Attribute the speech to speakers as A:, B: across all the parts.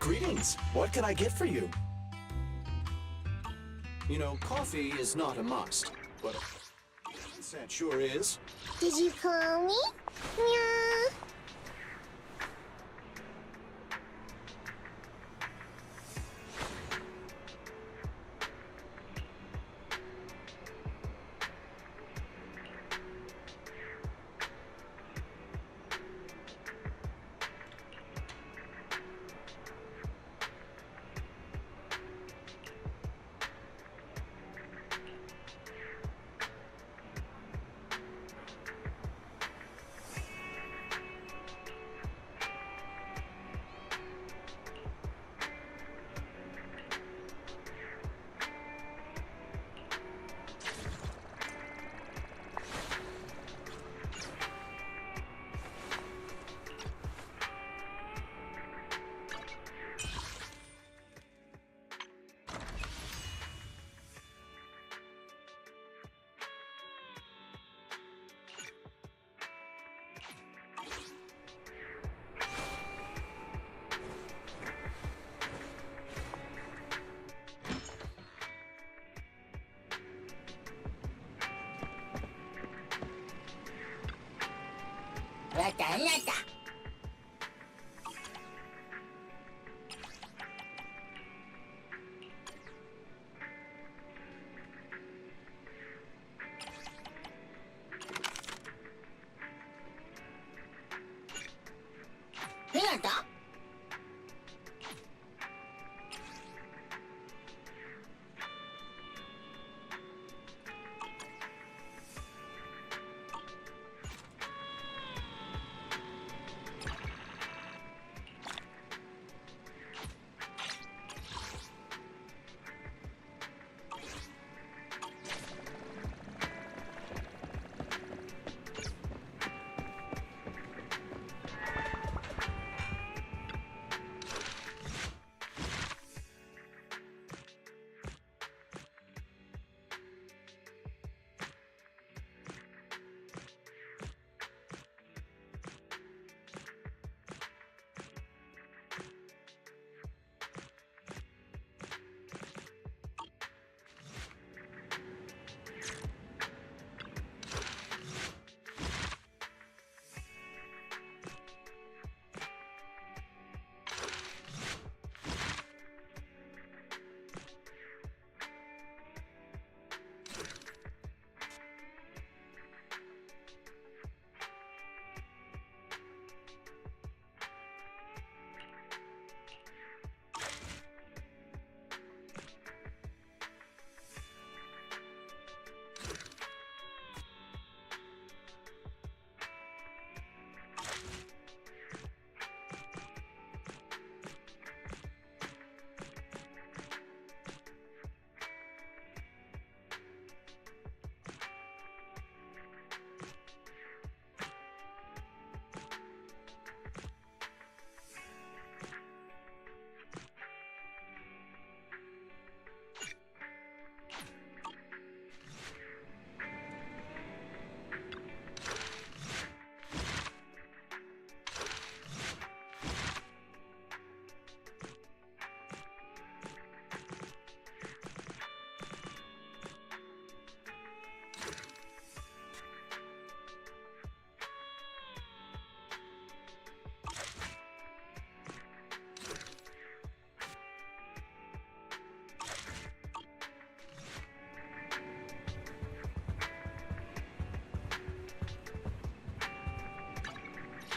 A: Greetings. What can I get for you? You know, coffee is not a must, but that sure is.
B: Did you call me? Meow. Rata. Rata.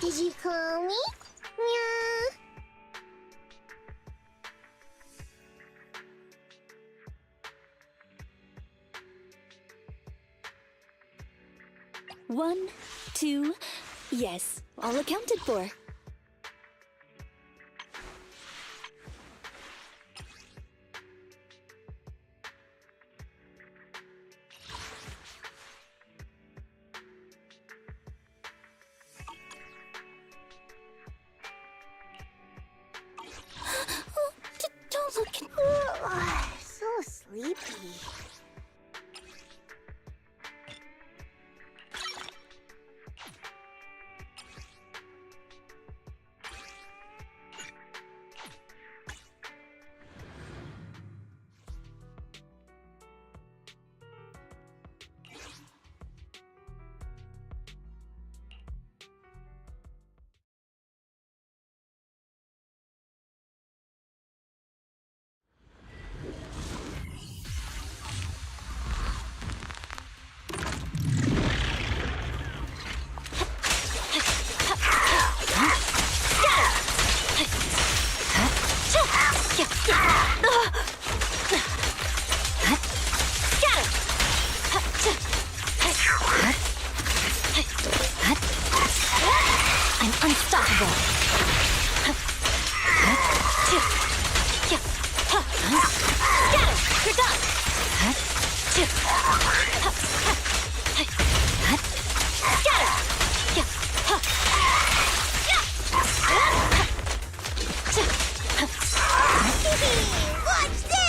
B: Did you call me? Meow.
C: One, two, yes, all accounted for. Don't look at me.
B: So sleepy.
C: I'm unstoppable. Scatter! You're done!
B: Watch this!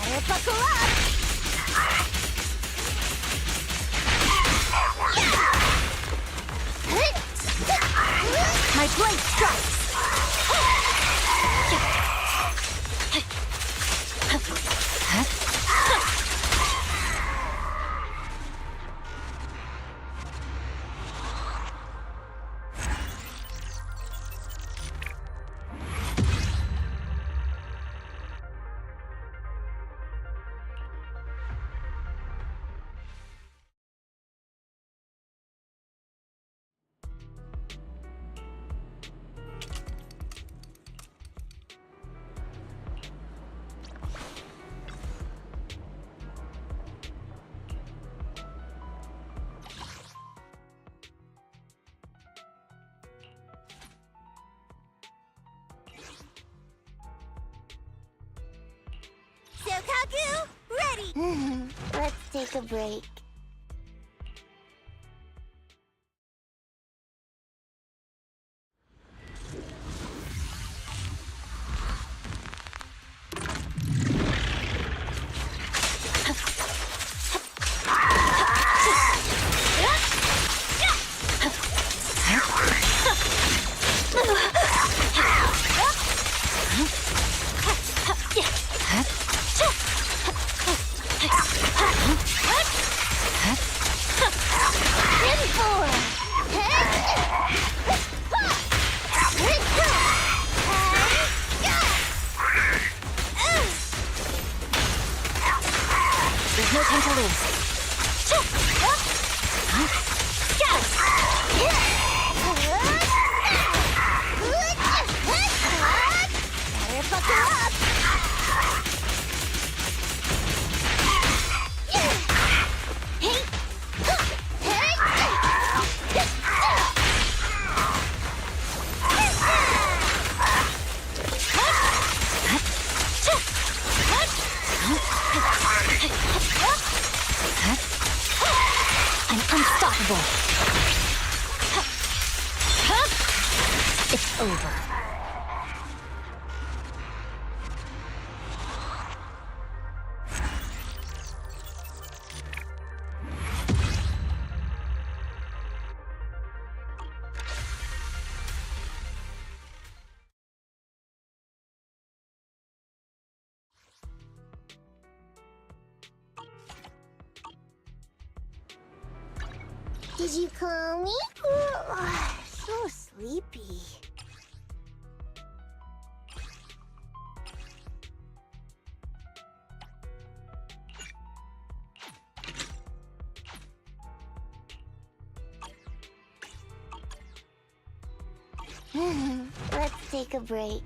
B: Better buckle up!
C: My blade strikes!
B: Sokaku, ready! Let's take a break.
C: There's no time to lose.
B: Better buckle up!
C: I'm unstoppable. It's over.
B: Did you call me? So sleepy. Let's take a break.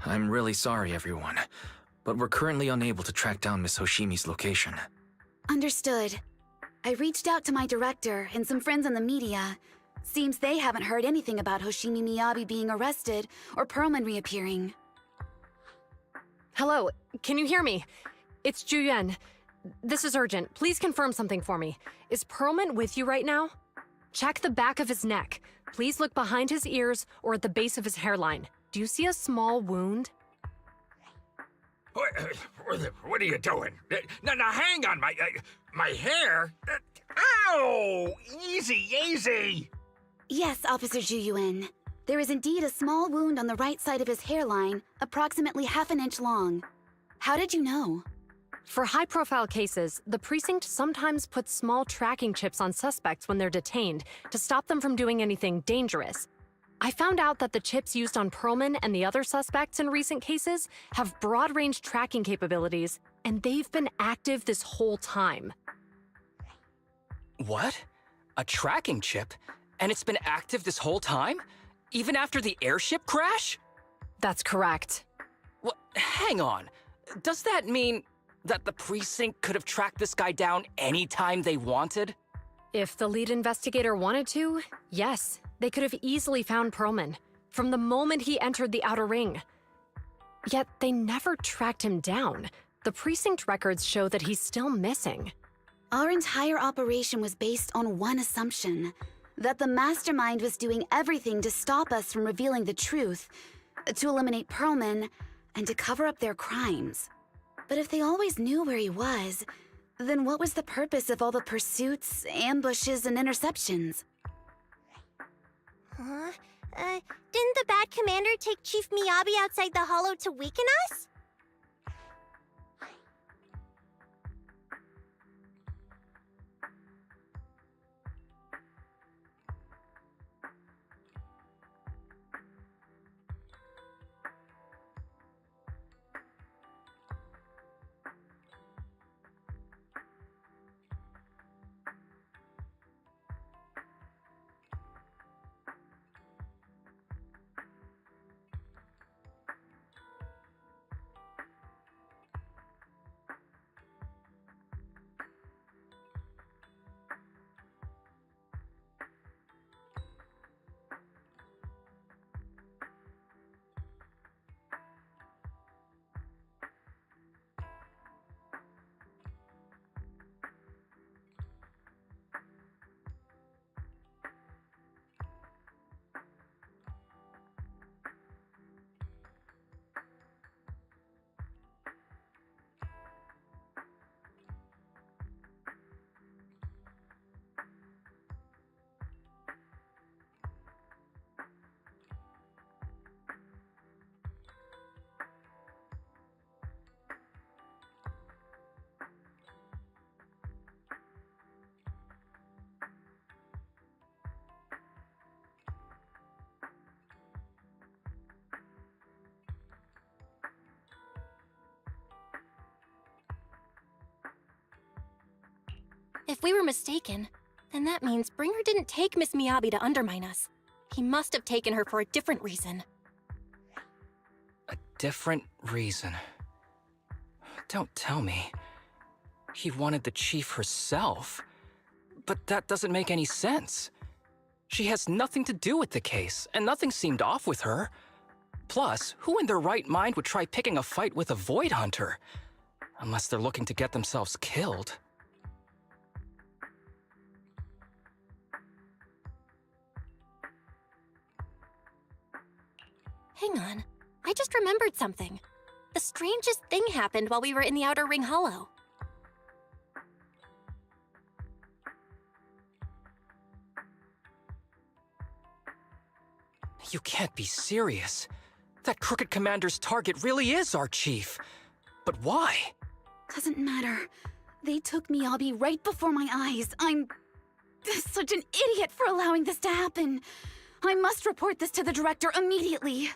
D: I'm really sorry, everyone, but we're currently unable to track down Miss Hoshimi's location.
C: Understood. I reached out to my director and some friends in the media. Seems they haven't heard anything about Hoshimi Miyabi being arrested or Perlman reappearing.
E: Hello, can you hear me? It's Juyuan. This is urgent. Please confirm something for me. Is Perlman with you right now? Check the back of his neck. Please look behind his ears or at the base of his hairline. Do you see a small wound?
F: What are you doing? Now hang on, my hair? Ow! Easy, easy!
C: Yes, Officer Juyuan. There is indeed a small wound on the right side of his hairline, approximately half an inch long. How did you know?
E: For high-profile cases, the precinct sometimes puts small tracking chips on suspects when they're detained to stop them from doing anything dangerous. I found out that the chips used on Perlman and the other suspects in recent cases have broad-range tracking capabilities, and they've been active this whole time.
G: What? A tracking chip? And it's been active this whole time? Even after the airship crash?
E: That's correct.
G: What? Hang on. Does that mean that the precinct could have tracked this guy down anytime they wanted?
E: If the lead investigator wanted to, yes, they could have easily found Perlman from the moment he entered the outer ring. Yet they never tracked him down. The precinct records show that he's still missing.
C: Our entire operation was based on one assumption, that the mastermind was doing everything to stop us from revealing the truth, to eliminate Perlman, and to cover up their crimes. But if they always knew where he was, then what was the purpose of all the pursuits, ambushes, and interceptions?
B: Huh? Didn't the bad commander take Chief Miyabi outside the hollow to weaken us? If we were mistaken, then that means Bringer didn't take Miss Miyabi to undermine us. He must have taken her for a different reason.
G: A different reason. Don't tell me. He wanted the chief herself. But that doesn't make any sense. She has nothing to do with the case, and nothing seemed off with her. Plus, who in their right mind would try picking a fight with a Void Hunter? Unless they're looking to get themselves killed.
B: Hang on, I just remembered something. The strangest thing happened while we were in the Outer Ring Hollow.
G: You can't be serious. That Crooked Commander's target really is our chief. But why?
C: Doesn't matter. They took Miyabi right before my eyes. I'm such an idiot for allowing this to happen. I must report this to the director immediately.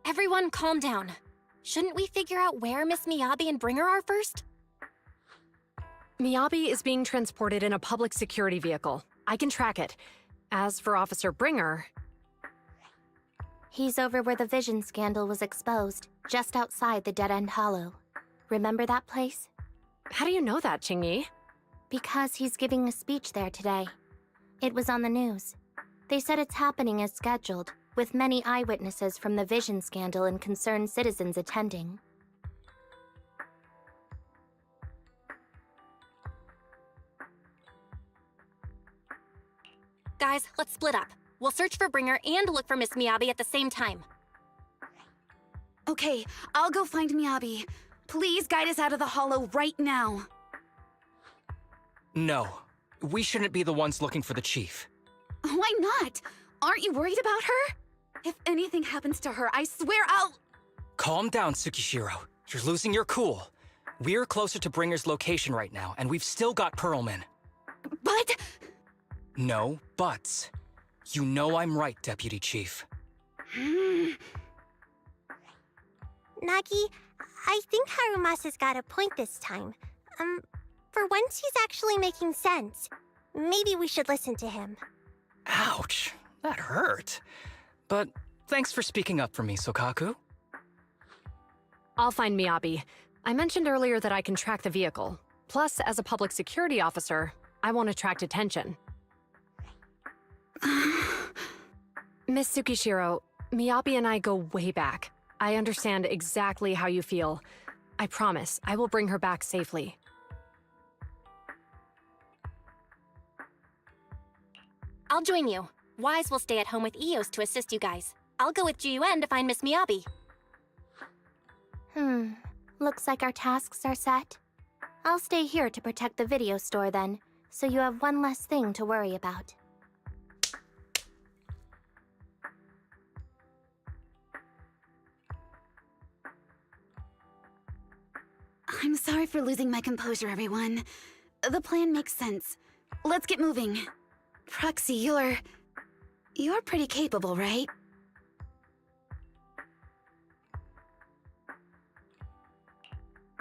B: Everyone calm down. Shouldn't we figure out where Miss Miyabi and Bringer are first?
E: Miyabi is being transported in a public security vehicle. I can track it. As for Officer Bringer...
B: He's over where the Vision scandal was exposed, just outside the Dead End Hollow. Remember that place?
E: How do you know that, Qingyi?
B: Because he's giving a speech there today. It was on the news. They said it's happening as scheduled, with many eyewitnesses from the Vision scandal and concerned citizens attending. Guys, let's split up. We'll search for Bringer and look for Miss Miyabi at the same time.
C: Okay, I'll go find Miyabi. Please guide us out of the hollow right now.
G: No. We shouldn't be the ones looking for the chief.
C: Why not? Aren't you worried about her? If anything happens to her, I swear I'll...
G: Calm down, Tsukishiro. You're losing your cool. We're closer to Bringer's location right now, and we've still got Pearlman.
C: But...
G: No buts. You know I'm right, Deputy Chief.
B: Nagi, I think Harumasa's got a point this time. For once he's actually making sense. Maybe we should listen to him.
G: Ouch, that hurt. But thanks for speaking up for me, Sokaku.
E: I'll find Miyabi. I mentioned earlier that I can track the vehicle. Plus, as a public security officer, I won't attract attention. Miss Tsukishiro, Miyabi and I go way back. I understand exactly how you feel. I promise, I will bring her back safely.
B: I'll join you. Wise will stay at home with Eos to assist you guys. I'll go with GUN to find Miss Miyabi. Looks like our tasks are set. I'll stay here to protect the video store then, so you have one less thing to worry about.
C: I'm sorry for losing my composure, everyone. The plan makes sense. Let's get moving. Proxy, you're pretty capable, right?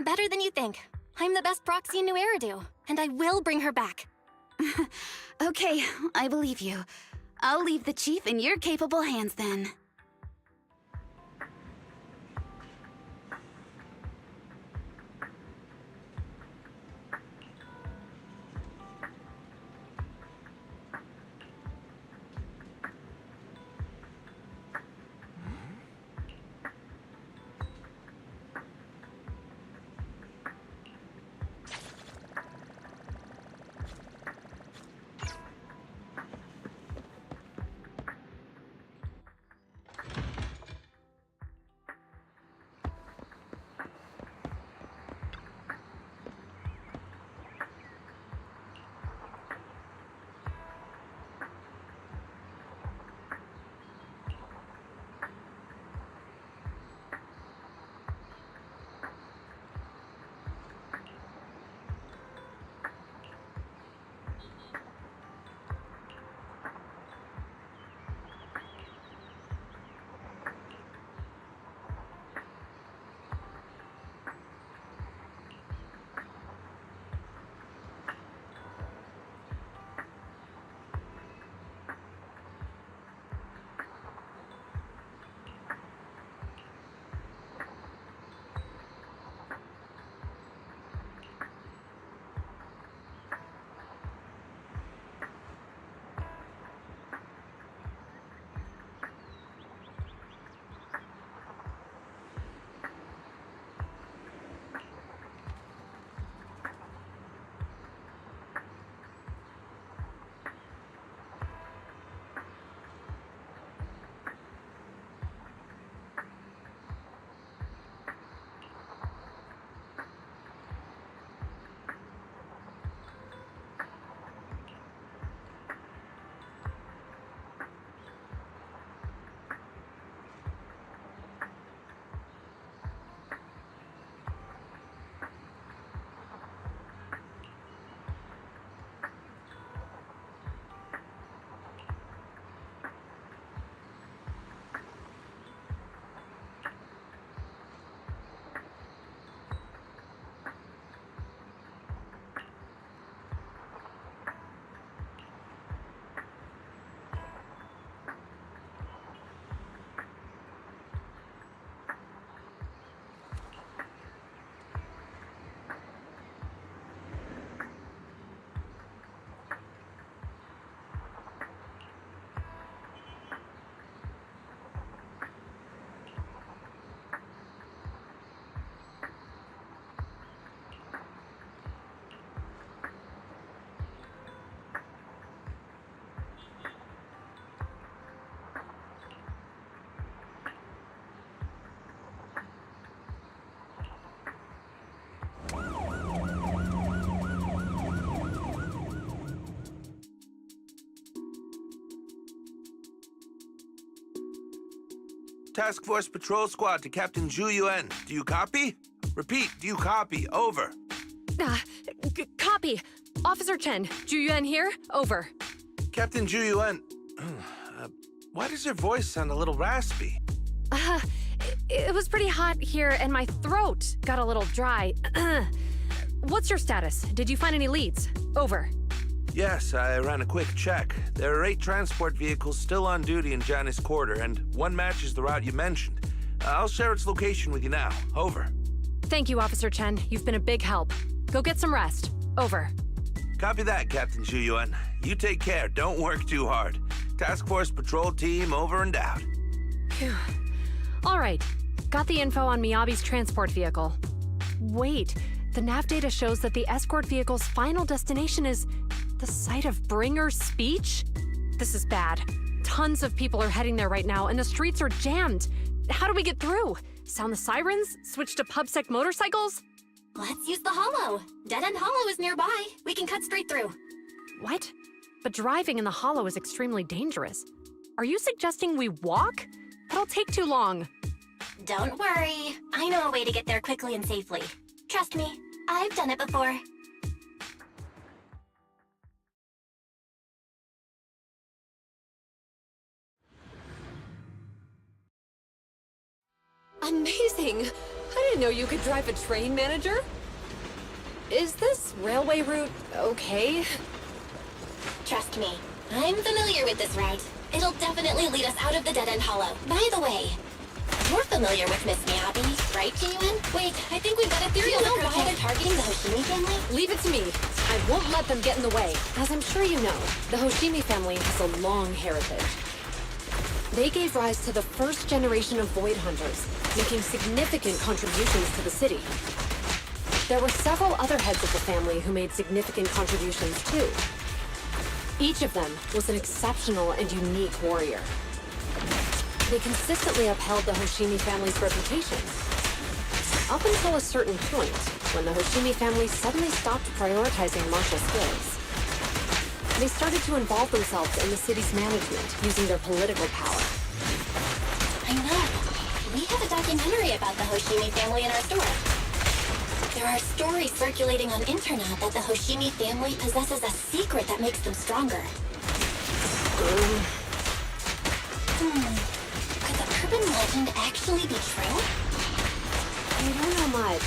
B: Better than you think. I'm the best proxy in New Eridu, and I will bring her back.
C: Okay, I believe you. I'll leave the chief in your capable hands then.
H: Task Force Patrol Squad to Captain Zhu Yuan. Do you copy? Repeat, do you copy? Over.
E: Copy. Officer Chen, Zhu Yuan here. Over.
H: Captain Zhu Yuan, why does your voice sound a little raspy?
E: It was pretty hot here, and my throat got a little dry. What's your status? Did you find any leads? Over.
H: Yes, I ran a quick check. There are 8 transport vehicles still on duty in Janice Quarter, and one matches the route you mentioned. I'll share its location with you now. Over.
E: Thank you, Officer Chen. You've been a big help. Go get some rest. Over.
H: Copy that, Captain Zhu Yuan. You take care. Don't work too hard. Task Force Patrol Team over and out.
E: Phew. All right. Got the info on Miyabi's transport vehicle. Wait, the nav data shows that the escort vehicle's final destination is the site of Bringer's speech? This is bad. Tons of people are heading there right now, and the streets are jammed. How do we get through? Sound the sirens? Switch to PubSec motorcycles?
B: Let's use the hollow. Dead End Hollow is nearby. We can cut straight through.
E: What? But driving in the hollow is extremely dangerous. Are you suggesting we walk? That'll take too long.
B: Don't worry. I know a way to get there quickly and safely. Trust me, I've done it before.
E: Amazing! I didn't know you could drive a train, manager. Is this railway route okay?
B: Trust me, I'm familiar with this route. It'll definitely lead us out of the Dead End Hollow. By the way, you're familiar with Miss Miyabi, right, Ji-Yuan? Wait, I think we've got a theory on why they're targeting the Hoshimi family.
E: Leave it to me. I won't let them get in the way. As I'm sure you know, the Hoshimi family has a long heritage. They gave rise to the first generation of Void Hunters, making significant contributions to the city. There were several other heads of the family who made significant contributions too. Each of them was an exceptional and unique warrior. They consistently upheld the Hoshimi family's reputation. Up until a certain point, when the Hoshimi family suddenly stopped prioritizing martial skills. They started to involve themselves in the city's management, using their political power.
B: I know. We have a documentary about the Hoshimi family in our store. There are stories circulating on internet that the Hoshimi family possesses a secret that makes them stronger. Could the urban legend actually be true?
E: I don't know much,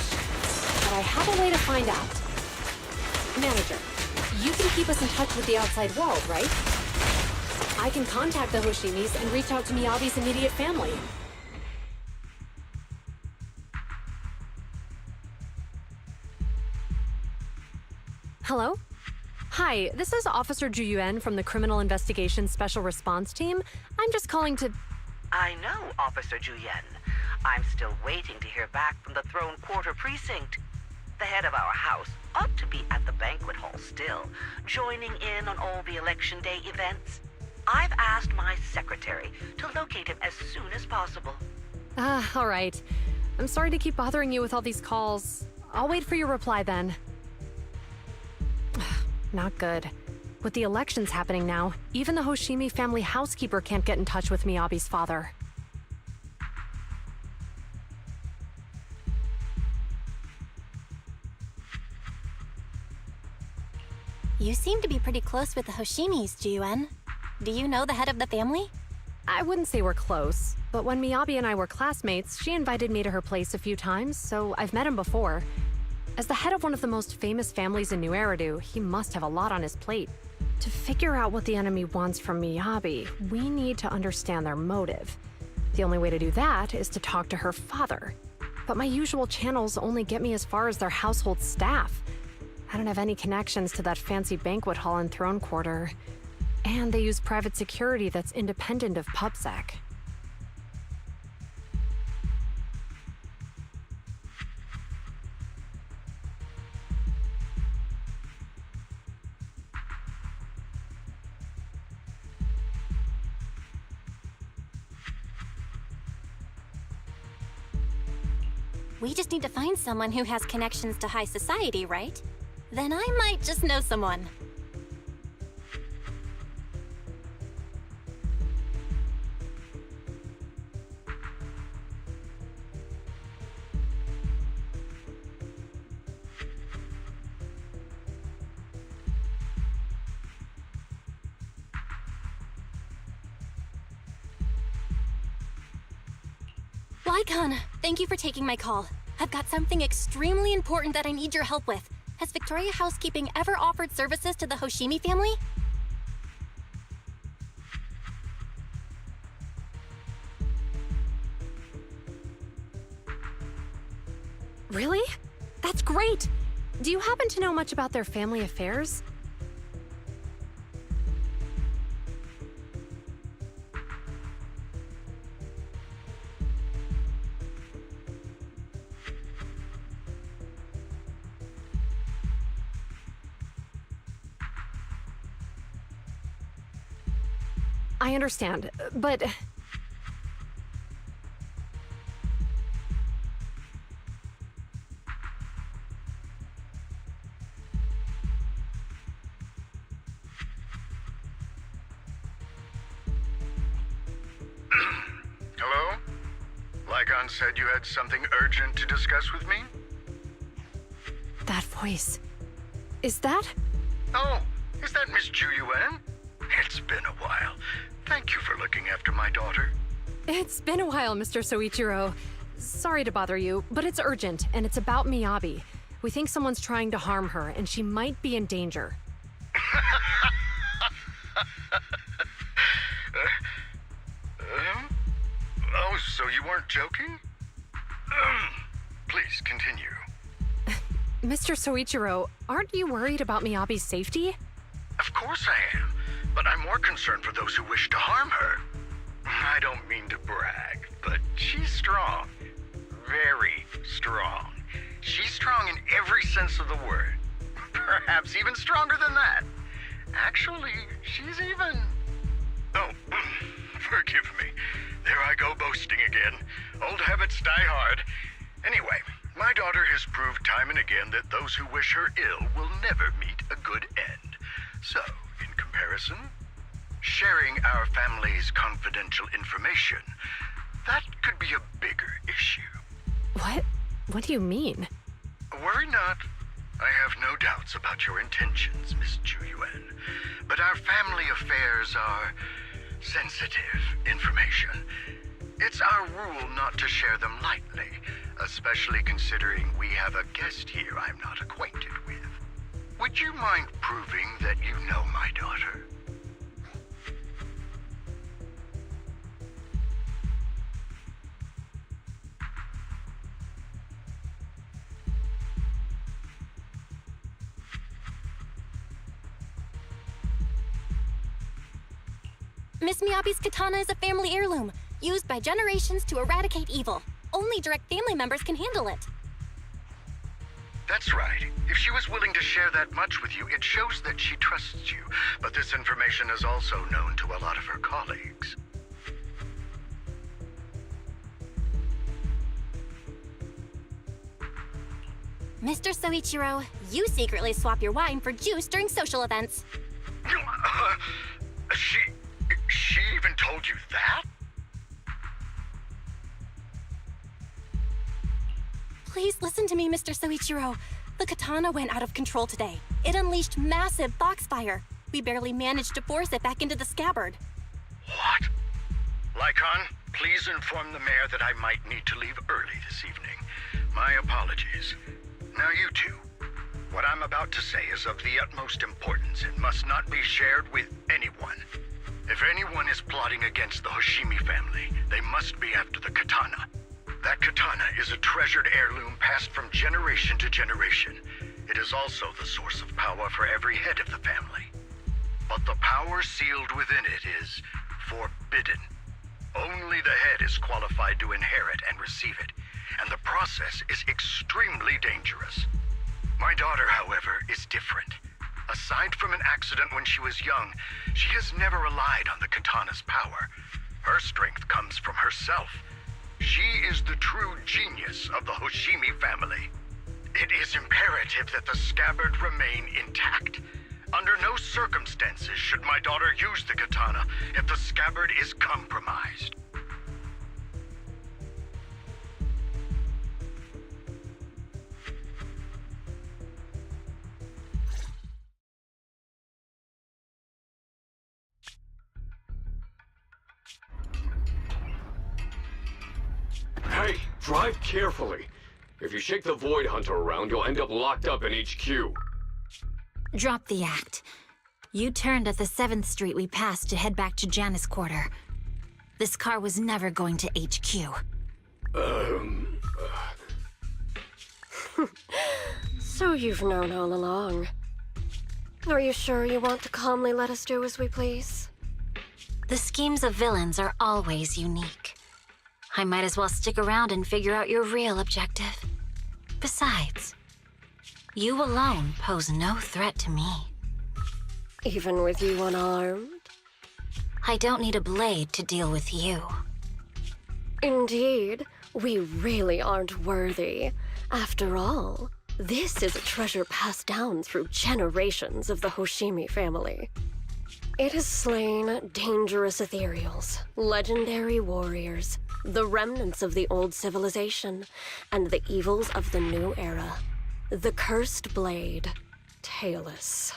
E: but I have a way to find out. Manager, you can keep us in touch with the outside world, right? I can contact the Hoshimis and reach out to Miyabi's immediate family. Hello? Hi, this is Officer Zhu Yuan from the Criminal Investigation Special Response Team. I'm just calling to...
I: I know, Officer Zhu Yuan. I'm still waiting to hear back from the Throne Quarter Precinct. The head of our house ought to be at the banquet hall still, joining in on all the Election Day events. I've asked my secretary to locate him as soon as possible.
E: All right. I'm sorry to keep bothering you with all these calls. I'll wait for your reply then. Not good. With the elections happening now, even the Hoshimi family housekeeper can't get in touch with Miyabi's father.
B: You seem to be pretty close with the Hoshimis, Ji-Yuan. Do you know the head of the family?
E: I wouldn't say we're close, but when Miyabi and I were classmates, she invited me to her place a few times, so I've met him before. As the head of one of the most famous families in New Eridu, he must have a lot on his plate. To figure out what the enemy wants from Miyabi, we need to understand their motive. The only way to do that is to talk to her father. But my usual channels only get me as far as their household staff. I don't have any connections to that fancy banquet hall in Throne Quarter. And they use private security that's independent of PubSec.
B: We just need to find someone who has connections to high society, right? Then I might just know someone. Lycon, thank you for taking my call. I've got something extremely important that I need your help with. Has Victoria Housekeeping ever offered services to the Hoshimi family?
E: Really? That's great! Do you happen to know much about their family affairs? I understand, but...
J: Hello? Lycon said you had something urgent to discuss with me?
E: That voice... Is that...
J: Oh, is that Miss Ju Yuan? It's been a while. Thank you for looking after my daughter.
E: It's been a while, Mr. Soichiro. Sorry to bother you, but it's urgent, and it's about Miyabi. We think someone's trying to harm her, and she might be in danger.
J: Oh, so you weren't joking? Please, continue.
E: Mr. Soichiro, aren't you worried about Miyabi's safety?
J: Of course I am, but I'm more concerned for those who wish to harm her. I don't mean to brag, but she's strong. Very strong. She's strong in every sense of the word. Perhaps even stronger than that. Actually, she's even... Oh, forgive me. There I go boasting again. Old habits die hard. Anyway, my daughter has proved time and again that those who wish her ill will never meet a good end. So, in comparison, sharing our family's confidential information, that could be a bigger issue.
E: What? What do you mean?
J: Worry not. I have no doubts about your intentions, Miss Ju Yuan. But our family affairs are sensitive information. It's our rule not to share them lightly, especially considering we have a guest here I'm not acquainted with. Would you mind proving that you know my daughter?
B: Miss Miyabi's katana is a family heirloom, used by generations to eradicate evil. Only direct family members can handle it.
J: That's right. If she was willing to share that much with you, it shows that she trusts you. But this information is also known to a lot of her colleagues.
B: Mr. Soichiro, you secretly swap your wine for juice during social events.
J: She even told you that?
B: Please listen to me, Mr. Soichiro. The katana went out of control today. It unleashed massive foxfire. We barely managed to force it back into the scabbard.
J: What? Lycon, please inform the mayor that I might need to leave early this evening. My apologies. Now you two. What I'm about to say is of the utmost importance and must not be shared with anyone. If anyone is plotting against the Hoshimi family, they must be after the katana. That katana is a treasured heirloom passed from generation to generation. It is also the source of power for every head of the family. But the power sealed within it is forbidden. Only the head is qualified to inherit and receive it, and the process is extremely dangerous. My daughter, however, is different. Aside from an accident when she was young, she has never relied on the katana's power. Her strength comes from herself. She is the true genius of the Hoshimi family. It is imperative that the scabbard remain intact. Under no circumstances should my daughter use the katana if the scabbard is compromised.
K: Drive carefully. If you shake the Void Hunter around, you'll end up locked up in HQ.
L: Drop the act. You turned at the 7th Street we passed to head back to Janice Quarter. This car was never going to HQ.
M: So you've known all along. Are you sure you want to calmly let us do as we please?
L: The schemes of villains are always unique. I might as well stick around and figure out your real objective. Besides, you alone pose no threat to me.
M: Even with you unarmed?
L: I don't need a blade to deal with you.
M: Indeed, we really aren't worthy. After all, this is a treasure passed down through generations of the Hoshimi family. It has slain dangerous ethereals, legendary warriors, the remnants of the old civilization, and the evils of the new era. The cursed blade, Tailless.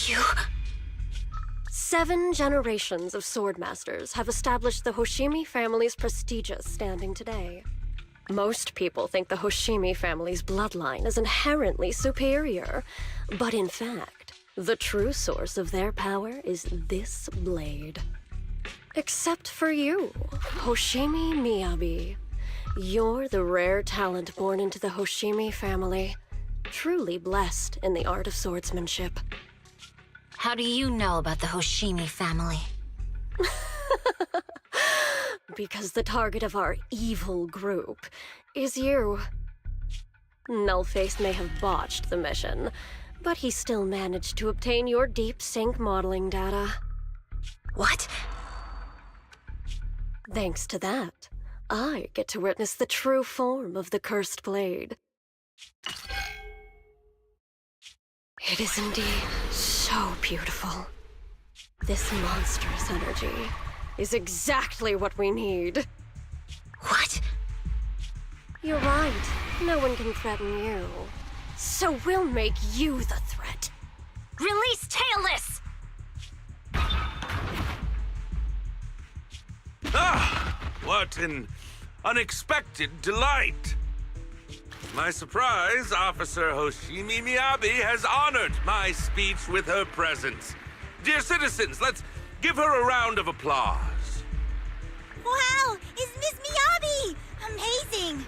L: You...
M: 7 generations of swordmasters have established the Hoshimi family's prestigious standing today. Most people think the Hoshimi family's bloodline is inherently superior, but in fact, the true source of their power is this blade. Except for you, Hoshimi Miyabi. You're the rare talent born into the Hoshimi family, truly blessed in the art of swordsmanship.
L: How do you know about the Hoshimi family?
M: Because the target of our evil group is you. Nullface may have botched the mission, but he still managed to obtain your deep sync modeling data.
L: What?
M: Thanks to that, I get to witness the true form of the cursed blade. It is indeed so beautiful. This monstrous energy is exactly what we need.
L: What?
M: You're right. No one can threaten you. So we'll make you the threat.
L: Release Tailless!
H: Ah! What an unexpected delight! My surprise, Officer Hoshimi Miyabi has honored my speech with her presence. Dear citizens, let's give her a round of applause.
N: Wow! It's Miss Miyabi! Amazing!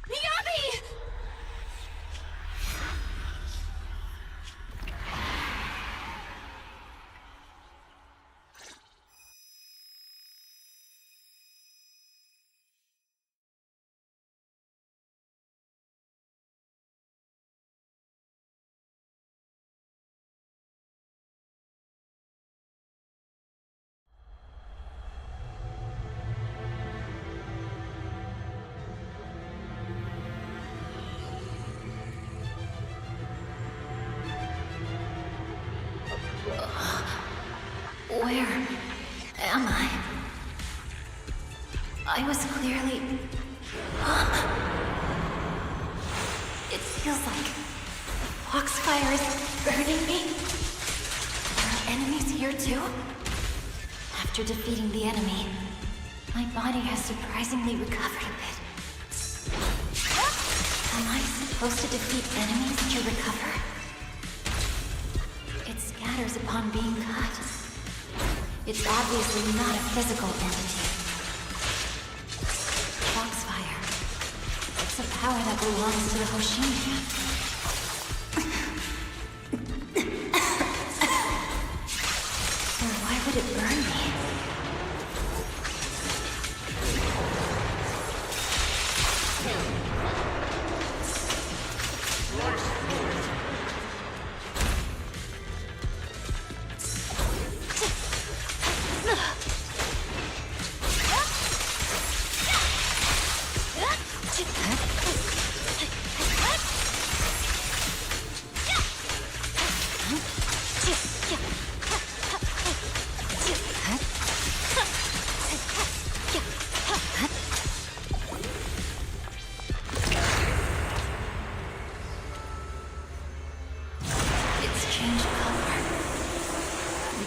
B: Miyabi!
L: Where am I? I was clearly... It feels like the foxfire is burning me. Are enemies here too? After defeating the enemy, my body has surprisingly recovered a bit. Am I supposed to defeat enemies to recover? It scatters upon being cut. It's obviously not a physical entity. Foxfire. It's a power that belongs to the Hoshimi. So why would it burn me?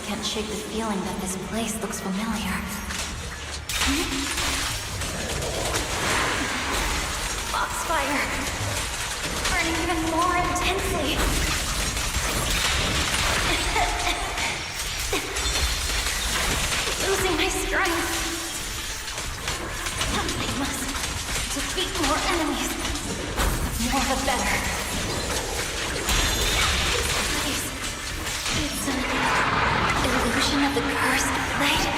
L: can't shake the feeling that this place looks familiar. Foxfire! Burning even more intensely! Losing my strength! I must defeat more enemies. The more the better. It's an illusion of the cursed blade.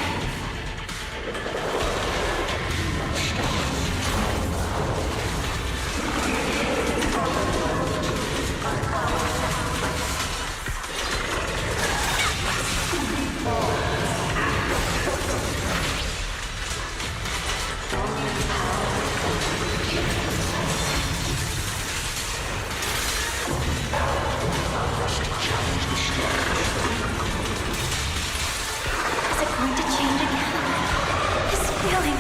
L: Is it going to change again? This feeling.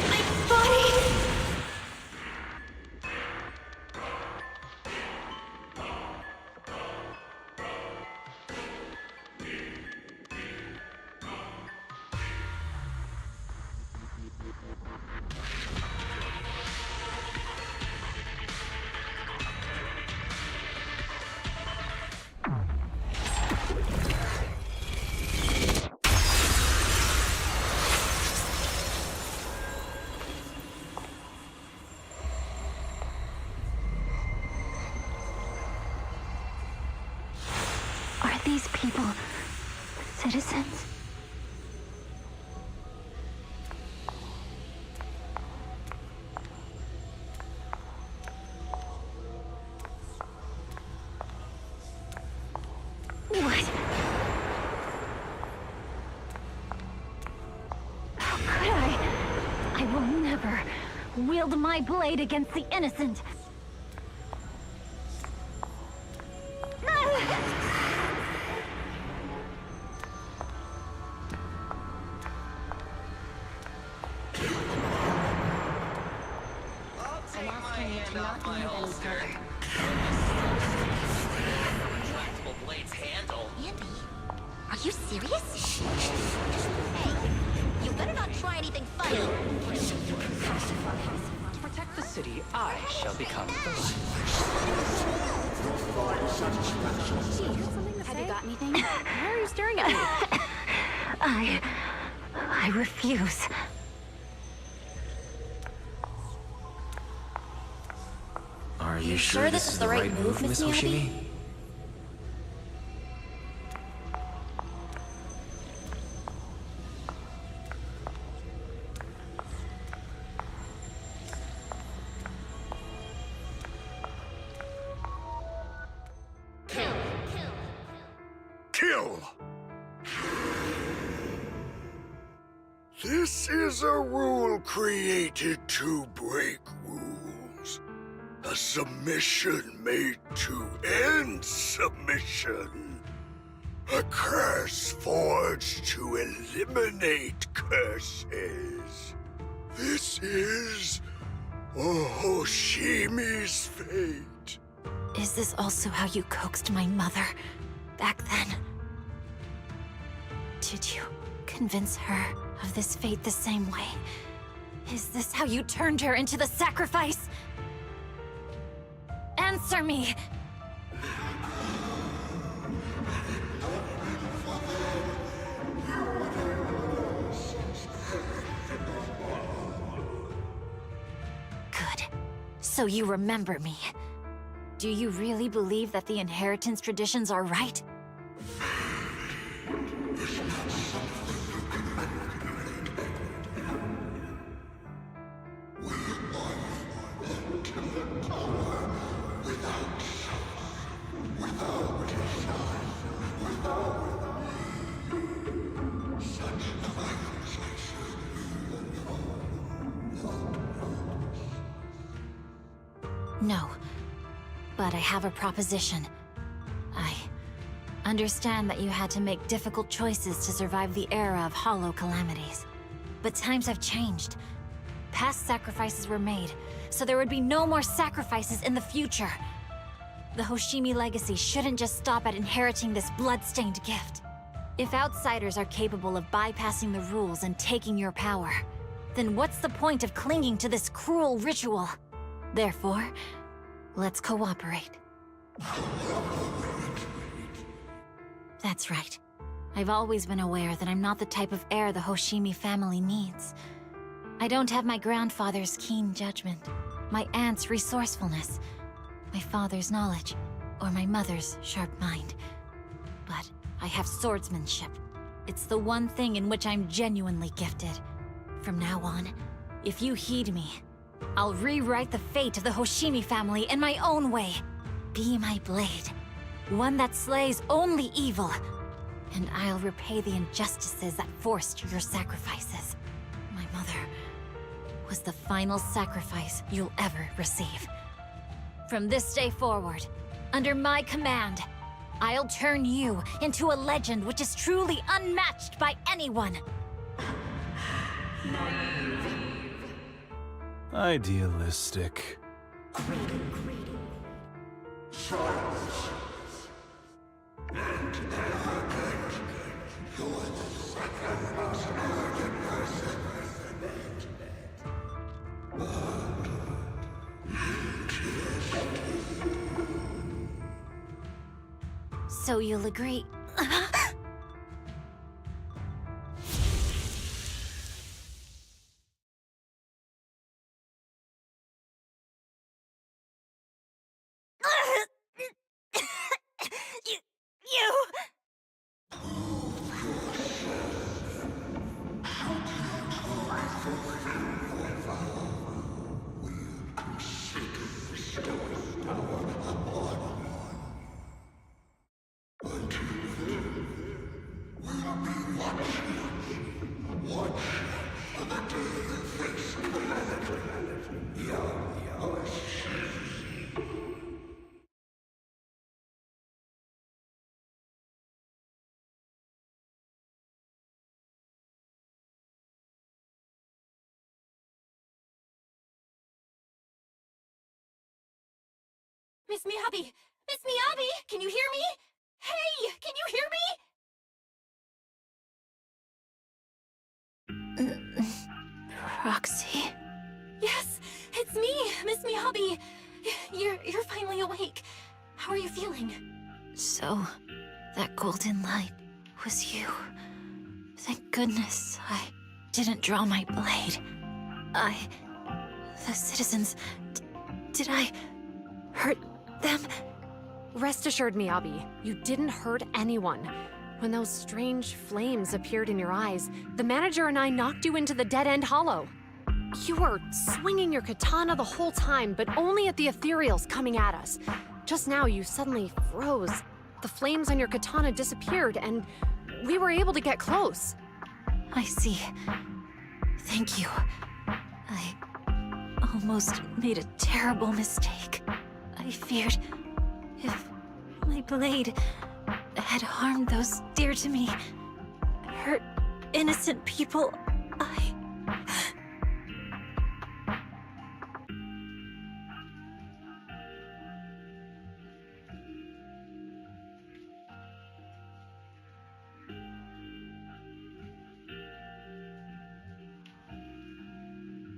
L: My body. Are these people citizens? What? How could I? I will never wield my blade against the innocent.
B: Are you serious? Hey, you better not try anything funny.
G: To protect the city, I shall become the light.
C: Have you got anything?
E: Why are you staring at me?
L: I refuse.
D: Are you sure this is the right move, Miss Hoshimi?
J: Kill! This is a rule created to break rules. A submission made to end submission. A curse forged to eliminate curses. This is Hoshimi's fate.
L: Is this also how you coaxed my mother back then? Did you convince her of this fate the same way? Is this how you turned her into the sacrifice? Answer me! Good. So you remember me. Do you really believe that the inheritance traditions are right? No. But I have a proposition. I understand that you had to make difficult choices to survive the era of hollow calamities. But times have changed. Past sacrifices were made, so there would be no more sacrifices in the future. The Hoshimi legacy shouldn't just stop at inheriting this blood-stained gift. If outsiders are capable of bypassing the rules and taking your power, then what's the point of clinging to this cruel ritual? Therefore, let's cooperate. That's right. I've always been aware that I'm not the type of heir the Hoshimi family needs. I don't have my grandfather's keen judgment, my aunt's resourcefulness, my father's knowledge, or my mother's sharp mind. But I have swordsmanship. It's the one thing in which I'm genuinely gifted. From now on, if you heed me, I'll rewrite the fate of the Hoshimi family in my own way. Be my blade, one that slays only evil, and I'll repay the injustices that forced your sacrifices. My mother was the final sacrifice you'll ever receive. From this day forward, under my command, I'll turn you into a legend which is truly unmatched by anyone.
O: Idealistic.
L: So you'll agree?
B: Miss Miyabi! Miss Miyabi! Can you hear me? Hey! Can you hear me?
L: Roxy?
B: Yes, it's me, Miss Miyabi. You're finally awake. How are you feeling?
L: So, that golden light was you. Thank goodness I didn't draw my blade. The citizens... did I hurt them?
E: Rest assured, Miyabi, you didn't hurt anyone. When those strange flames appeared in your eyes, the manager and I knocked you into the dead-end hollow. You were swinging your katana the whole time, but only at the ethereals coming at us. Just now, you suddenly froze. The flames on your katana disappeared, and we were able to get close.
L: I see. Thank you. I almost made a terrible mistake. I feared if my blade had harmed those dear to me, hurt innocent people,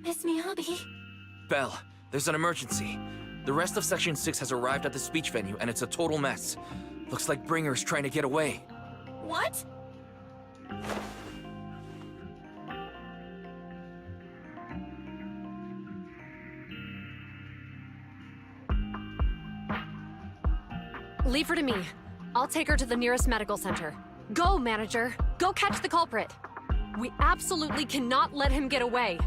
B: Miss Miyabi?
D: Belle, there's an emergency. The rest of Section 6 has arrived at the speech venue, and it's a total mess. Looks like Bringer's trying to get away.
B: What?
E: Leave her to me. I'll take her to the nearest medical center. Go, manager. Go catch the culprit. We absolutely cannot let him get away.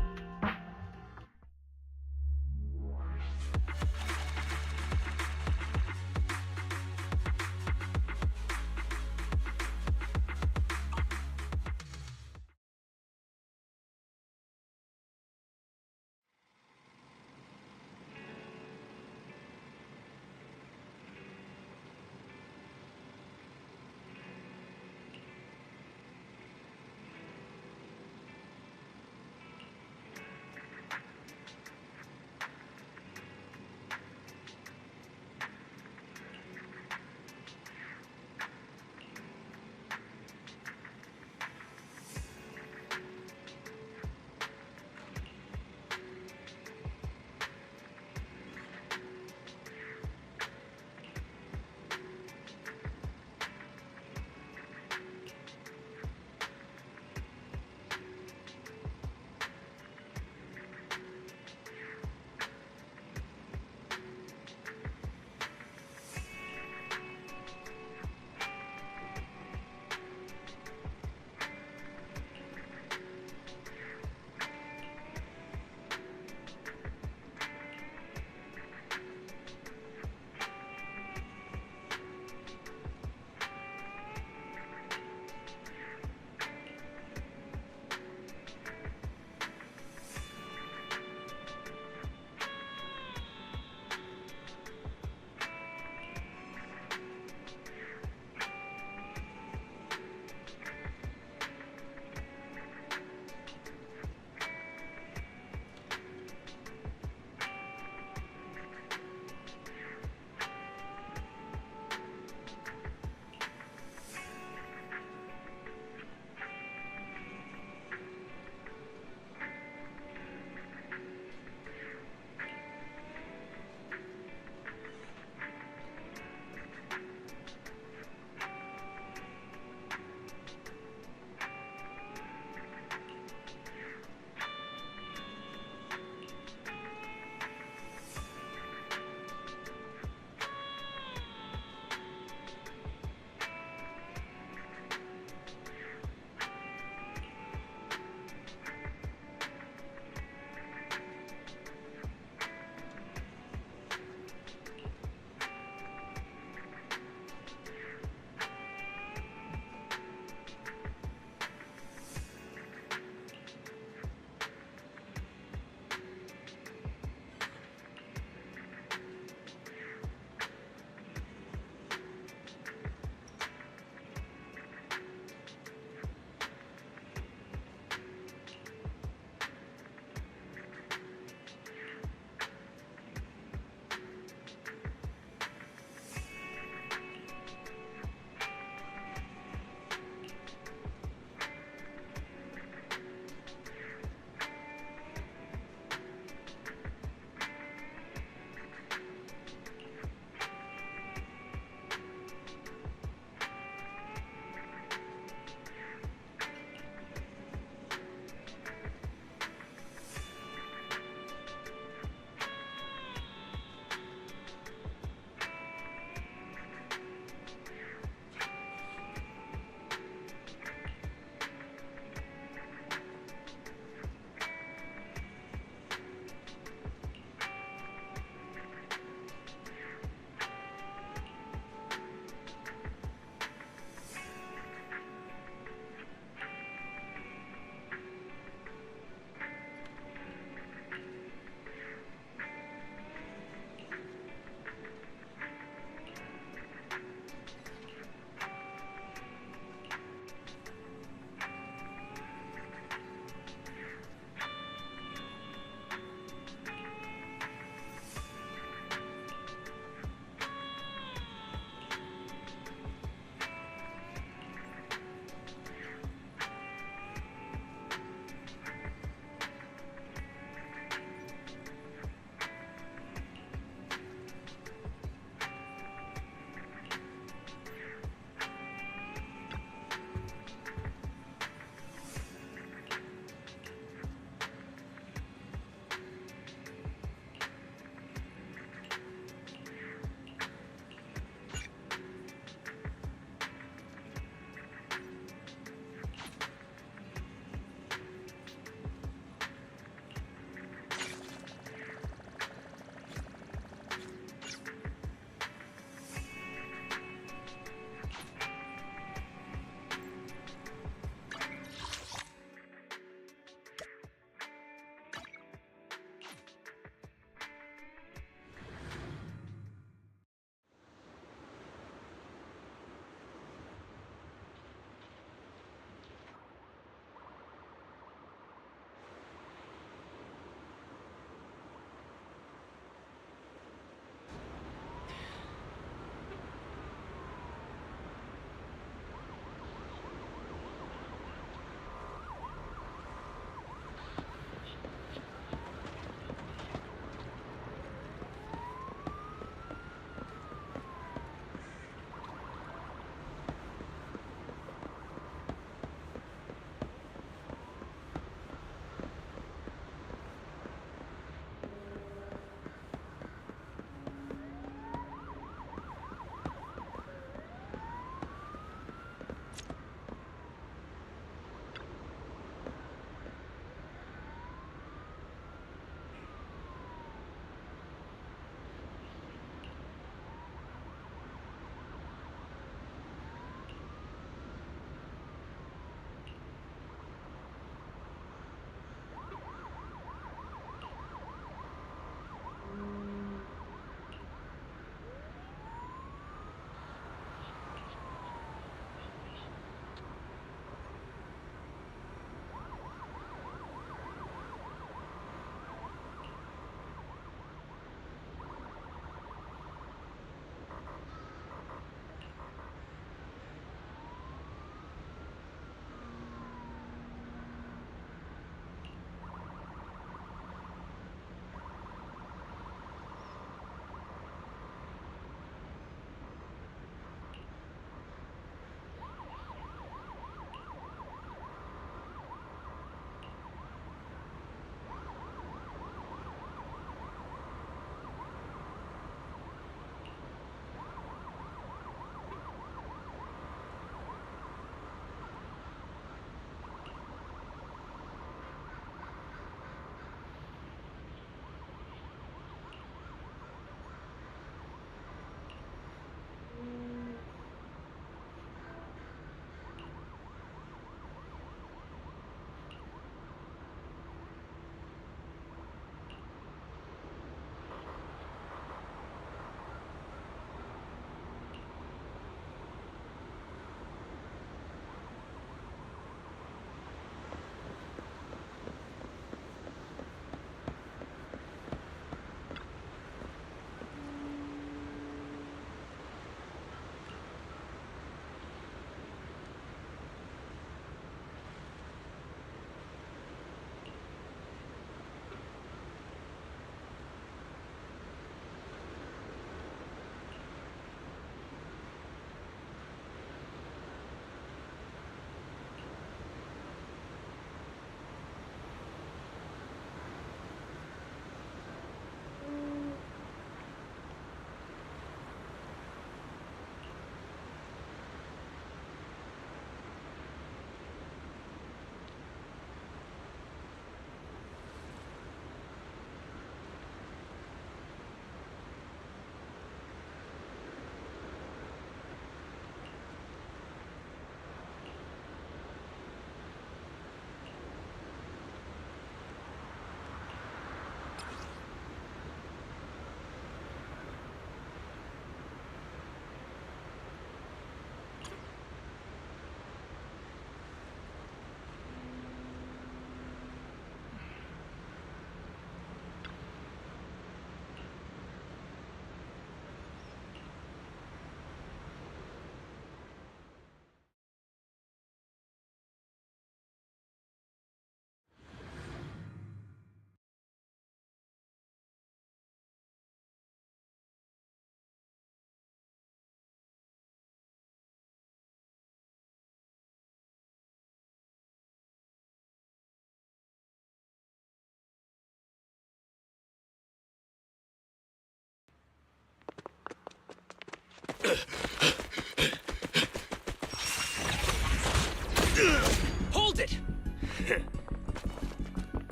G: Hold it!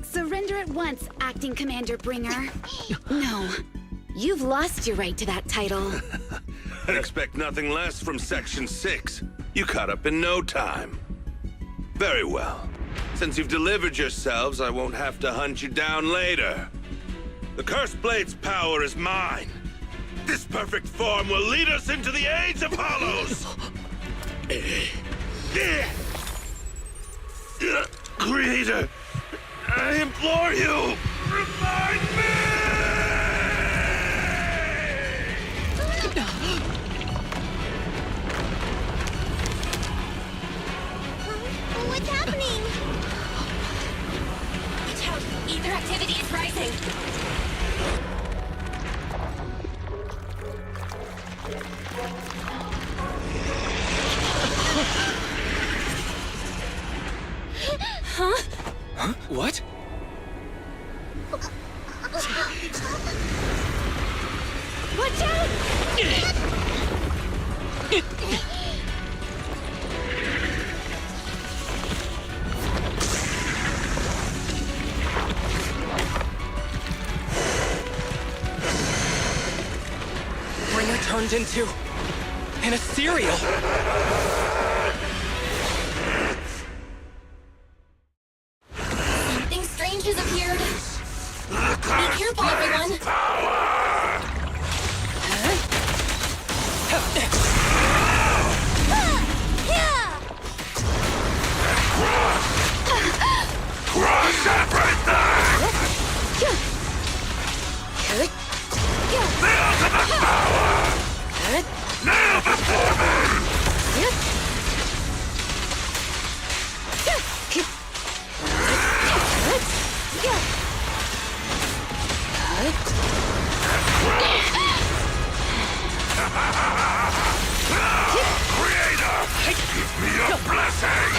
C: Surrender at once, Acting Commander Bringer. No. You've lost your right to that title.
H: I'd expect nothing less from Section 6. You caught up in no time. Very well. Since you've delivered yourselves, I won't have to hunt you down later. The Cursed Blade's power is mine. This perfect form will lead us into the Age of Hollows! Creator, I implore you, revive me!
N: What's happening?
B: Watch out! Ether activity is rising!
G: Huh? Huh? What?
N: Watch out!
G: Bringer turned into an ethereal.
B: Something strange has appeared. Be careful, everyone!
H: Crush everything! The ultimate power! Kneel before me! Creator, give me your blessing!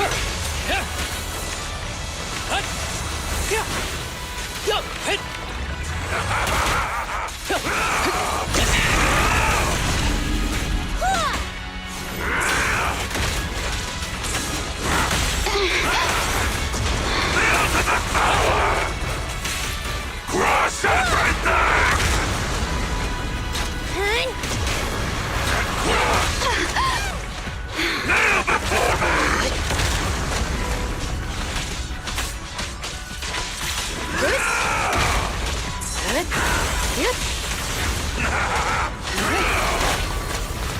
H: The ultimate power! Crush everything! Kneel before me!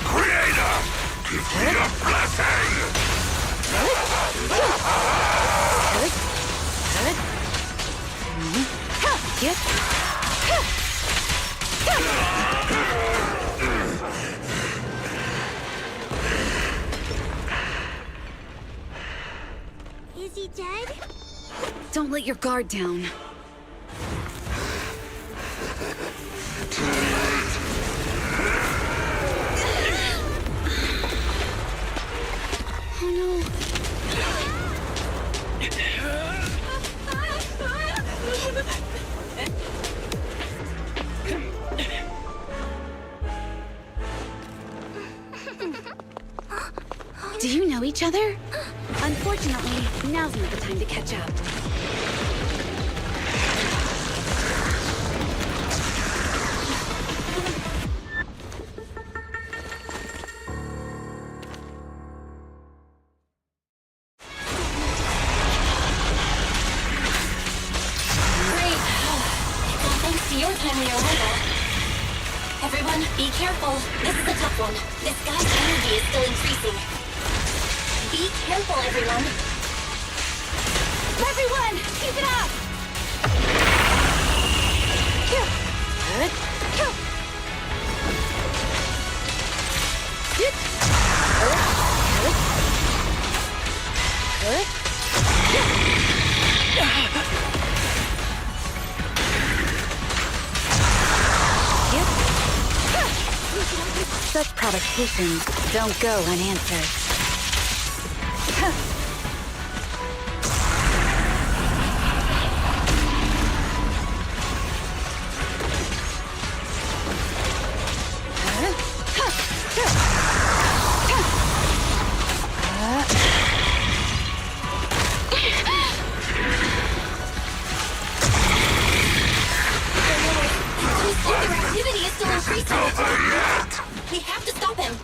H: Creator, give me your blessing!
N: Is he dead?
C: Don't let your guard down. Oh no. Do you know each other? Unfortunately, now's not the time to catch up.
B: Great. It's all thanks to your timely arrival. Everyone, be careful. This is a tough one. This guy's energy is still increasing. Be careful, everyone.
C: Everyone, keep it up! Such provocations don't go unanswered.
B: wasting our time. We have to stop him.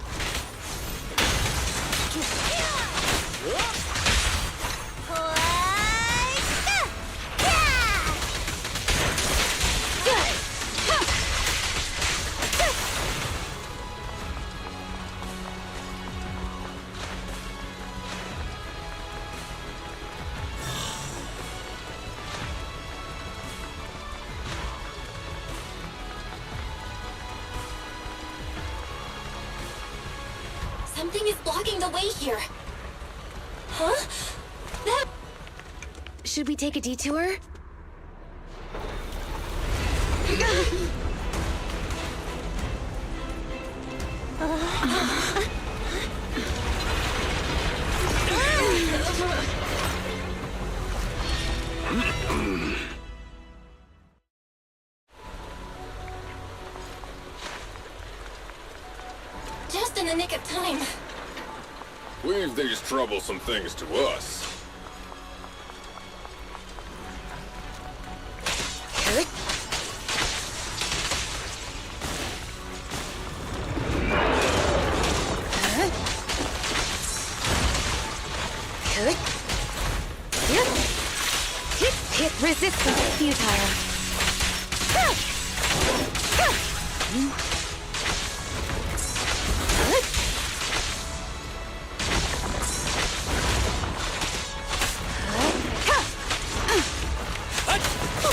B: Something is blocking the way here. Huh? That...
C: Should we take a detour?
B: Just in the nick of time.
K: Leave these troublesome things to us.
C: Resistance futile.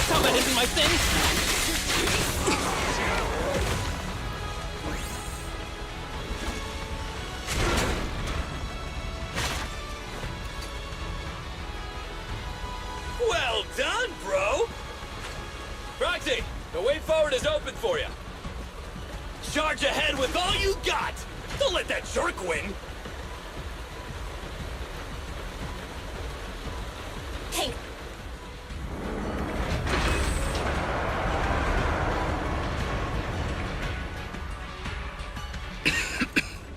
G: Combat isn't my thing.
D: Well done, bro! Proxy, the way forward is open for you. Charge ahead with all you got! Don't let that jerk win!
B: Hey.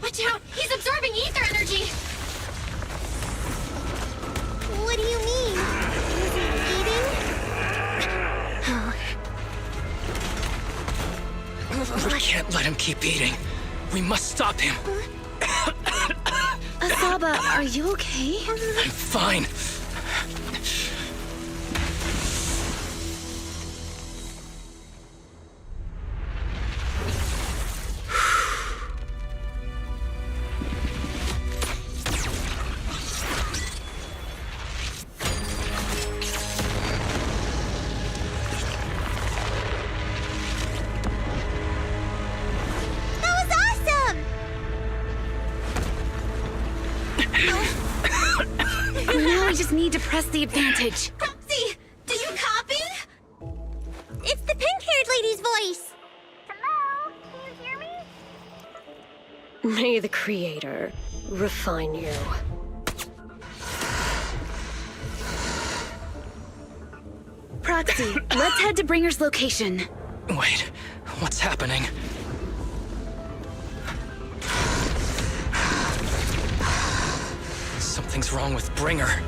B: Watch out! He's absorbing ether energy!
N: What do you mean? Is he eating?
G: We can't let him keep eating. We must stop him.
C: Asaba, are you okay?
G: I'm fine.
C: Now we just need to press the advantage.
B: Proxy, do you copy?
N: It's the pink-haired lady's voice. Hello? Can you hear me?
M: May the Creator refine you.
C: Proxy, let's head to Bringer's location.
G: Wait, what's happening? Something's wrong with Bringer.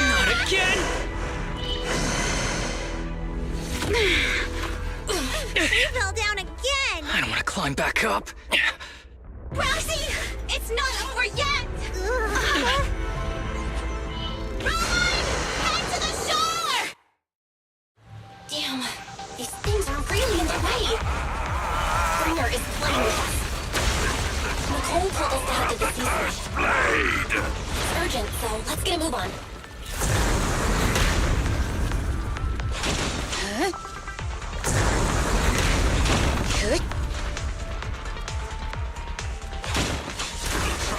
G: Not again!
N: He fell down again.
G: I don't want to climb back up.
B: Proxy, it's not over yet! Run! Head to the shore! Damn, these things are really in the way. Bringer is playing with us. Nicole told us to head to the seaside.
H: Blade!
B: It's urgent, so let's get a move on.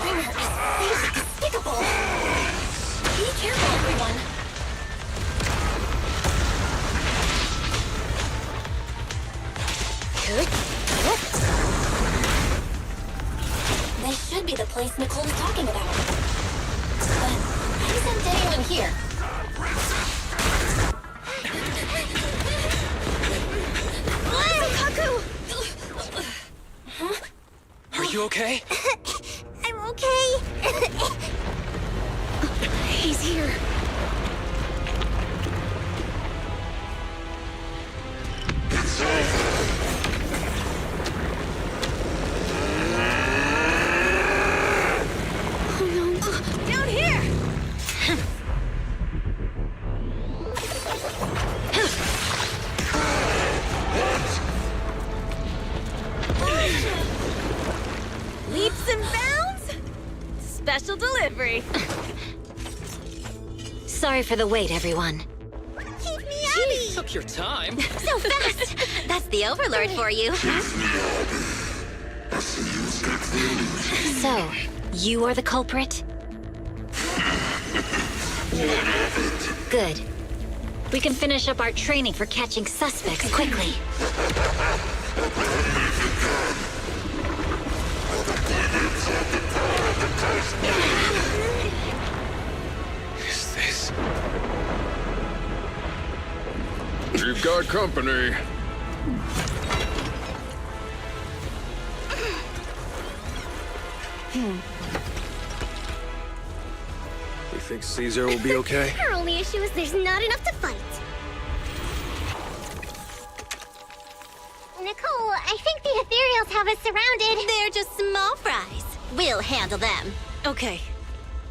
B: Bringer is really despicable. Be careful, everyone. This should be the place Nicole was talking about. But I isn't anyone here.
G: You okay?
N: I'm okay.
C: He's here. Oh no.
N: Down here! Leaps and bounds? Special delivery.
L: Sorry for the wait, everyone.
N: Keep me Abby!
G: Took your time.
N: So fast! That's the Overlord for you.
L: So, you are the culprit? Good. We can finish up our training for catching suspects quickly.
O: Is this?
P: You've got company.
O: You think Caesar will be okay?
N: Our only issue is there's not enough to fight. Nicole, I think the Ethereals have us surrounded. They're just small fries. We'll handle them.
M: Okay.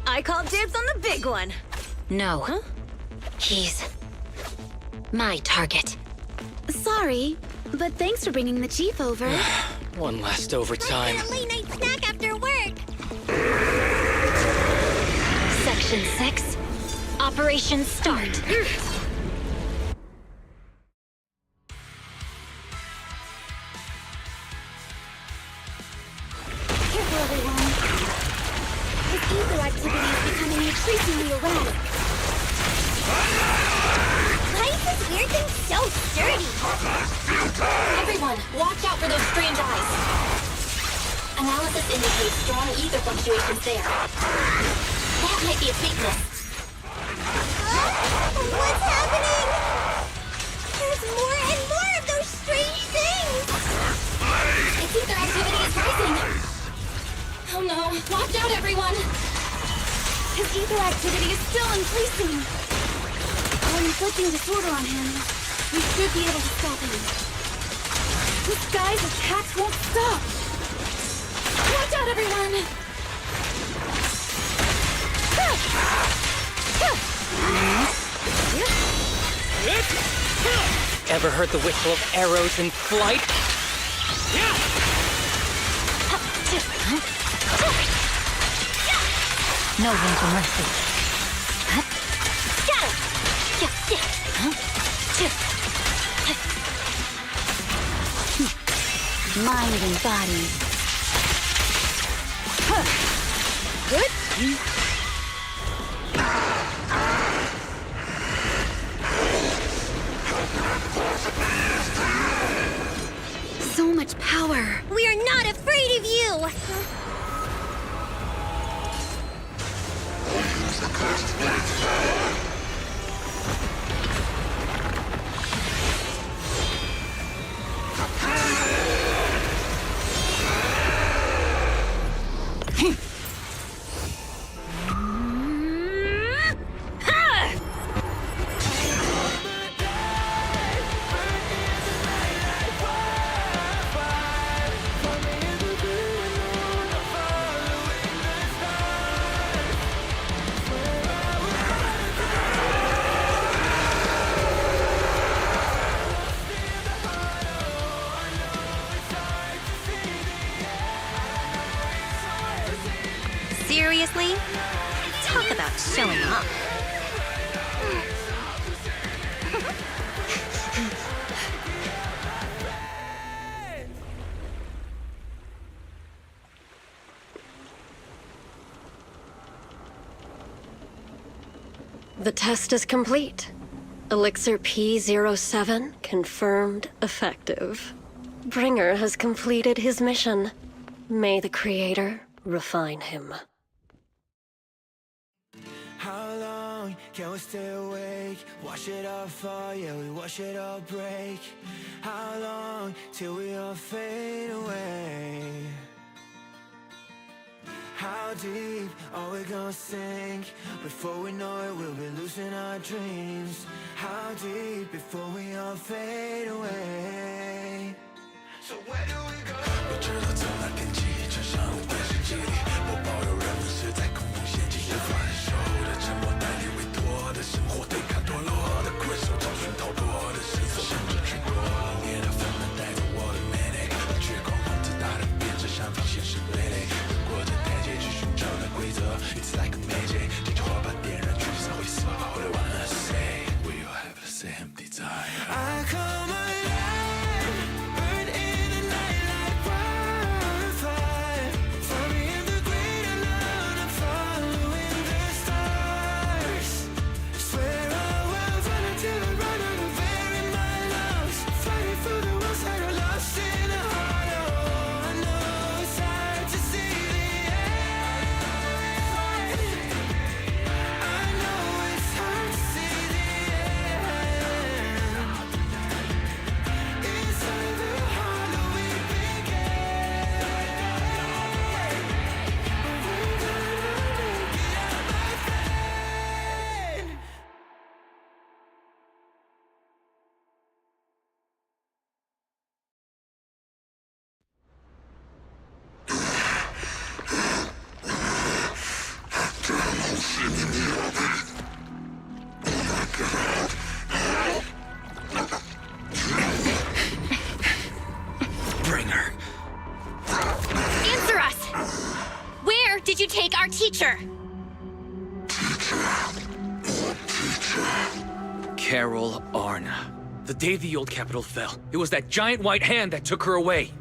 M: I call dibs on the big one.
L: No. Huh? He's my target.
C: Sorry, but thanks for bringing the chief over.
G: One last overtime.
N: Let's get a late-night snack after work.
L: Section 6. Operation start.
C: Careful, everyone. His ether activity is becoming increasingly erratic.
N: Why is this weird thing so sturdy?
B: Everyone, watch out for those strange eyes. Analysis indicates strong ether fluctuations there. That might be a weakness.
N: What's happening? There's more and more of those strange things!
B: Its ether activity is rising. Oh no, watch out everyone!
C: His ether activity is still increasing. While inflicting disorder on him, we should be able to stop him. This guy's attacks won't stop. Watch out, everyone!
G: Ever heard the whistle of arrows in flight?
L: No room for mercy.
C: Mind and body. Good? So much power.
N: We are not afraid of you! Seriously? Talk about showing off.
M: The test is complete. Elixir P07 confirmed effective. Bringer has completed his mission. May the Creator refine him.
Q: How long can we stay awake? Wash it all fall, yeah, we wash it all break. How long till we all fade away? How deep are we gonna sink? Before we know it, we'll be losing our dreams. How deep before we all fade away? So where do we go? 我知道走那天际，乘上了电视机里，我保有人们是在空中陷阱，无法忍受的沉默，代理委托的生活，对抗堕落的困兽，找寻逃脱的线索，甚至去过冷冽的纷纷带走我的美丽，绝狂妄自大的变着想法，现实对垒，越过这台阶去寻找那规则。It's like a magic， 这句话把点燃聚散会死。All I wanna say， we all have the same desire。I call my life burn in the night like wildfire. Find me in the great alone, I'm following the stars. Swear I will run until I run out of air in my lungs. Fighting for the ones that are lost in the heart. Oh, I know it's hard to see the end. I know it's hard to see the end. Inside the hollow we began. We're gonna make it out, my friend.
G: Bring her.
N: Answer us! Where did you take our teacher?
G: Carol Arna. The day the old capital fell, it was that giant white hand that took her away.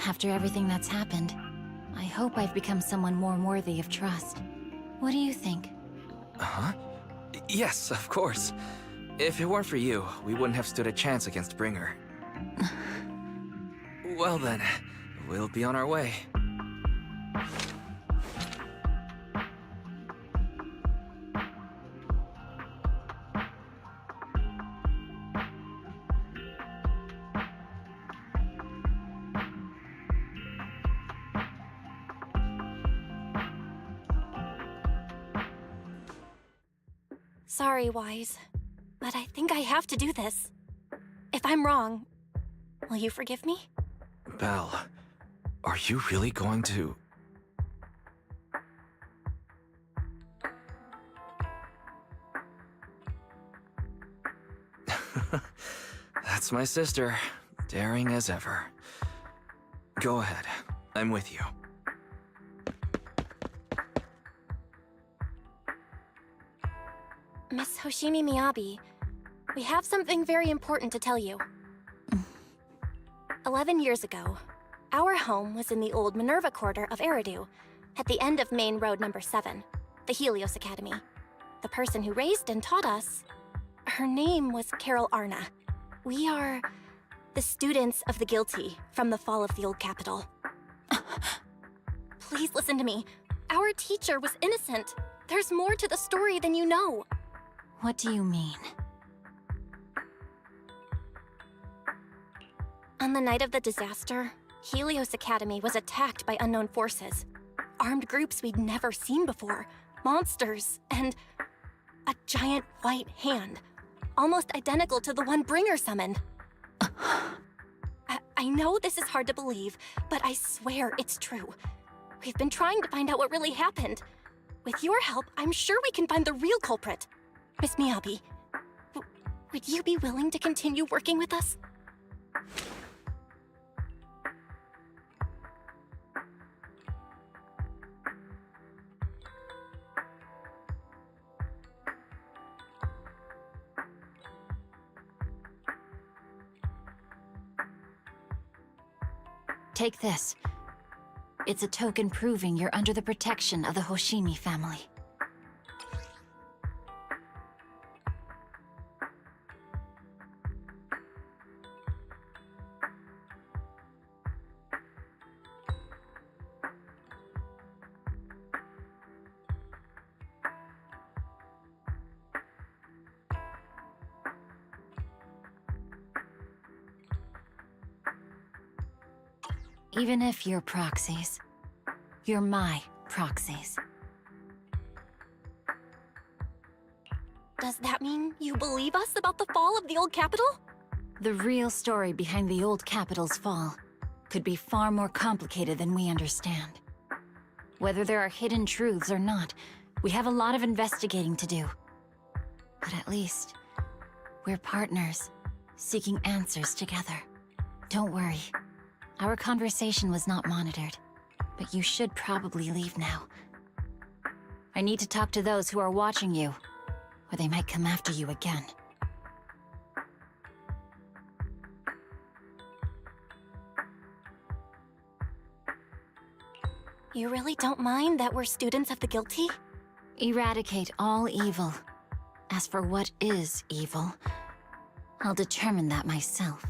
L: After everything that's happened, I hope I've become someone more worthy of trust. What do you think?
G: Huh? Yes, of course. If it weren't for you, we wouldn't have stood a chance against Bringer. Well then, we'll be on our way.
N: Sorry, Wise, but I think I have to do this. If I'm wrong, will you forgive me?
G: Belle, are you really going to... That's my sister, daring as ever. Go ahead, I'm with you.
N: Miss Hoshimi Miyabi, we have something very important to tell you. 11 years ago, our home was in the old Minerva Quarter of Eridu, at the end of Main Road number 7, the Helios Academy. The person who raised and taught us, her name was Carol Arna. We are the students of the guilty from the fall of the old capital. Please listen to me. Our teacher was innocent. There's more to the story than you know.
L: What do you mean?
N: On the night of the disaster, Helios Academy was attacked by unknown forces. Armed groups we'd never seen before. Monsters, and a giant white hand. Almost identical to the one Bringer summoned. I know this is hard to believe, but I swear it's true. We've been trying to find out what really happened. With your help, I'm sure we can find the real culprit. Miss Miyabi, would you be willing to continue working with us?
L: Take this. It's a token proving you're under the protection of the Hoshimi family. Even if you're proxies, you're my proxies.
N: Does that mean you believe us about the fall of the old capital?
L: The real story behind the old capital's fall could be far more complicated than we understand. Whether there are hidden truths or not, we have a lot of investigating to do. But at least, we're partners, seeking answers together. Don't worry. Our conversation was not monitored, but you should probably leave now. I need to talk to those who are watching you, or they might come after you again.
N: You really don't mind that we're students of the guilty?
L: Eradicate all evil. As for what is evil, I'll determine that myself.